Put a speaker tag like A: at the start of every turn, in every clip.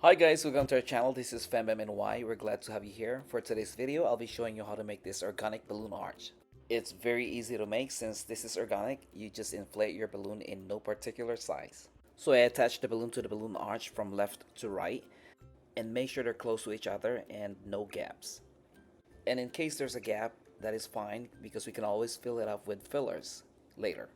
A: Hi guys, welcome to our channel. This is FembemNY. We're glad to have you here. For today's video, I'll be showing you how to make this organic balloon arch. It's very easy to make since this is organic. You just inflate your balloon in no particular size. So I attach the balloon to the balloon arch from left to right and make sure they're close to each other and no gaps. And in case there's a gap, that is fine because we can always fill it up with fillers later.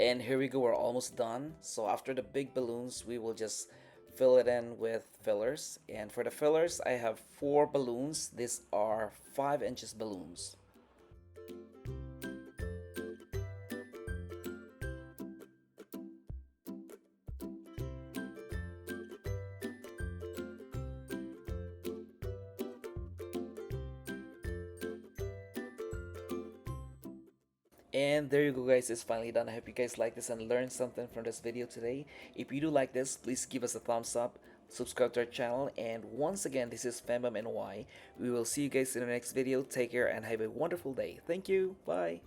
A: And here we go, we're almost done. So after the big balloons, we will just fill it in with fillers. And for the fillers, I have 4 balloons. These are 5 inches balloons. And there you go guys, it's finally done. I hope you guys like this and learned something from this video today. If you do like this, please give us a thumbs up, subscribe to our channel, and once again, this is FembemNY. We will see you guys in the next video. Take care and have a wonderful day. Thank you. Bye.